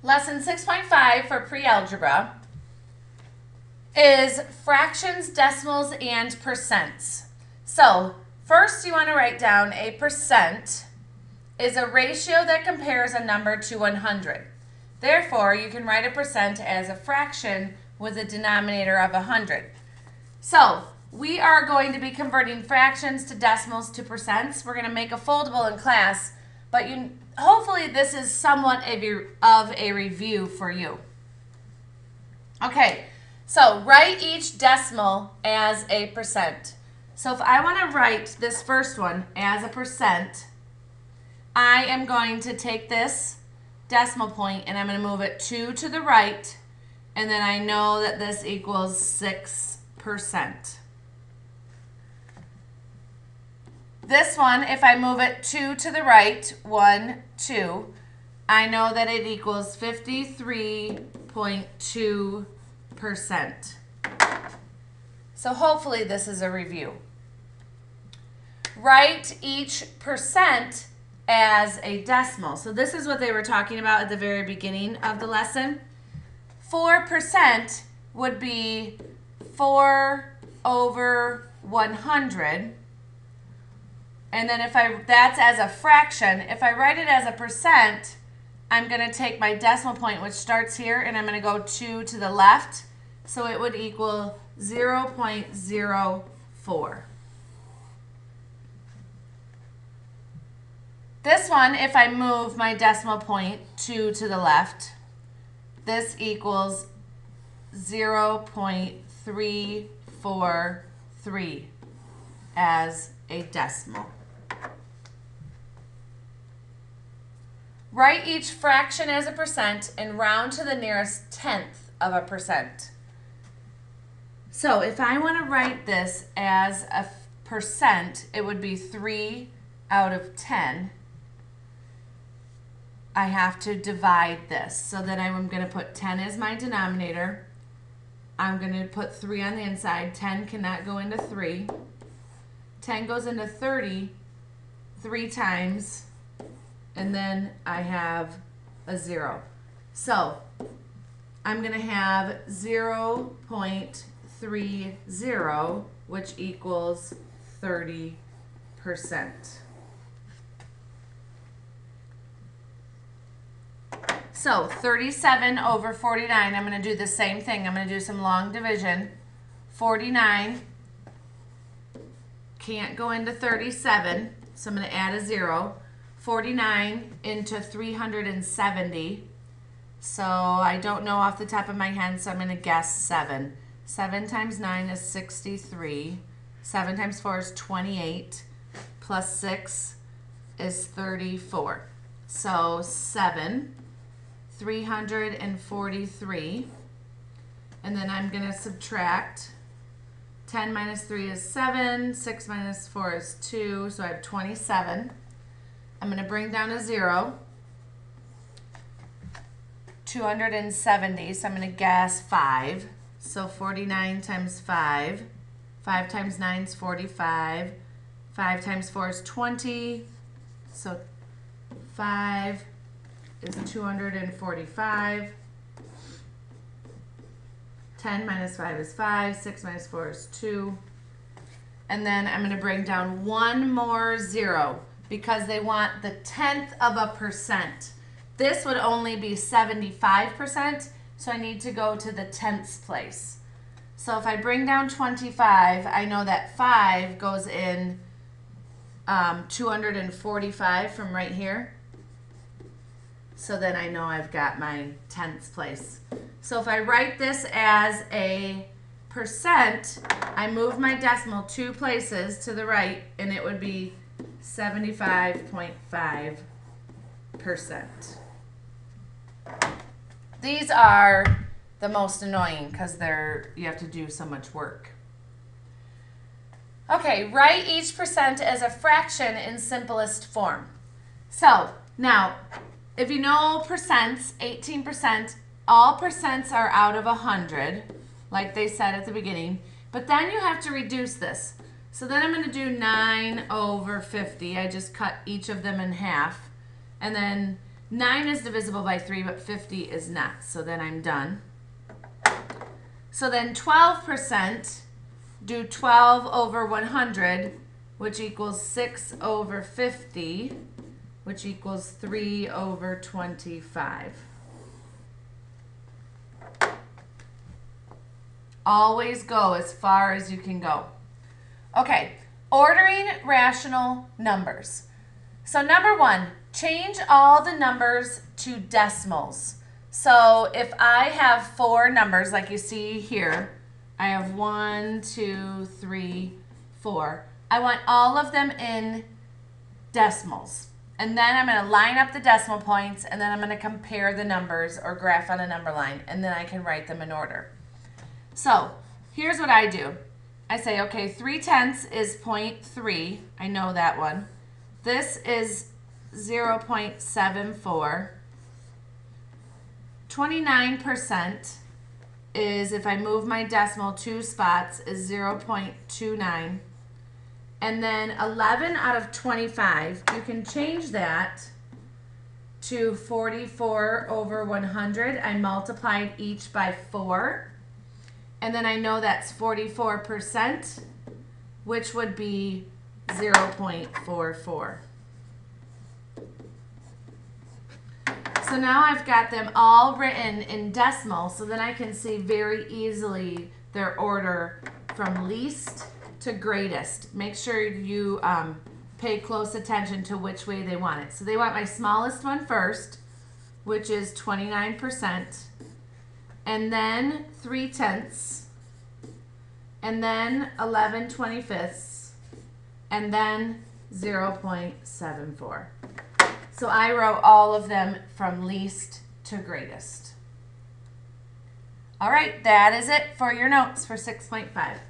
Lesson 6.5 for pre-algebra is fractions, decimals, and percents. So first you want to write down a percent is a ratio that compares a number to 100. Therefore, you can write a percent as a fraction with a denominator of 100. So we are going to be converting fractions to decimals to percents. We're going to make a foldable in class, but hopefully this is somewhat of a review for you. Okay, so write each decimal as a percent. So if I want to write this first one as a percent, I am going to take this decimal point and I'm going to move it 2 to the right, and then I know that this equals 6%. This one, if I move it 2 to the right, 1, 2, I know that it equals 53.2%. So hopefully this is a review. Write each percent as a decimal. So this is what they were talking about at the very beginning of the lesson. 4% would be 4 over 100. And then that's as a fraction. If I write it as a percent, I'm going to take my decimal point, which starts here, and I'm going to go 2 to the left. So it would equal 0.04. This one, if I move my decimal point 2 to the left, this equals 0.343 as a decimal. Write each fraction as a percent and round to the nearest tenth of a percent. So if I want to write this as a percent, it would be 3 out of 10. I have to divide this. So then I'm going to put 10 as my denominator. I'm going to put 3 on the inside. 10 cannot go into 3. 10 goes into 30 3 times, and then I have a 0. So I'm going to have 0.30, which equals 30%. So 37 over 49, I'm going to do the same thing. I'm going to do some long division. 49 can't go into 37, so I'm going to add a 0. 49 into 370. So I don't know off the top of my head, so I'm going to guess 7. 7 times 9 is 63. 7 times 4 is 28. Plus 6 is 34. So 7, 343. And then I'm going to subtract. 10 minus 3 is 7. 6 minus 4 is 2. So I have 27. I'm going to bring down a 0. 270. So I'm going to guess 5. So 49 times 5. 5 times 9 is 45. 5 times 4 is 20. So 5 is 245. 10 minus 5 is 5. 6 minus 4 is 2. And then I'm going to bring down one more 0 because they want the tenth of a percent. This would only be 75%, so I need to go to the tenths place. So if I bring down 25, I know that 5 goes in 245 from right here. So then I know I've got my tenths place. So if I write this as a percent, I move my decimal 2 places to the right, and it would be 75.5%. These are the most annoying because you have to do so much work. Okay, write each percent as a fraction in simplest form. So now, if you know percents, 18%, all percents are out of 100, like they said at the beginning, but then you have to reduce this. So then I'm going to do 9 over 50. I just cut each of them in half. And then 9 is divisible by 3, but 50 is not. So then I'm done. So then 12%, do 12 over 100, which equals 6 over 50, which equals 3 over 25. Always go as far as you can go. Okay, ordering rational numbers. So number 1, change all the numbers to decimals. So if I have 4 numbers like you see here, I have 1, 2, 3, 4. I want all of them in decimals. And then I'm going to line up the decimal points, and then I'm going to compare the numbers or graph on a number line, and then I can write them in order. So here's what I do. I say, okay, 3/10 is 0.3. I know that one. This is 0.74. 29% is, if I move my decimal 2 spots, is 0.29. And then 11 out of 25, you can change that to 44 over 100. I multiplied each by 4. And then I know that's 44%, which would be 0.44. So now I've got them all written in decimal, so then I can see very easily their order from least to greatest. Make sure you pay close attention to which way they want it. So they want my smallest one first, which is 29%, and then 3/10, and then 11/25, and then 0.74. So I wrote all of them from least to greatest. All right, that is it for your notes for 6.5.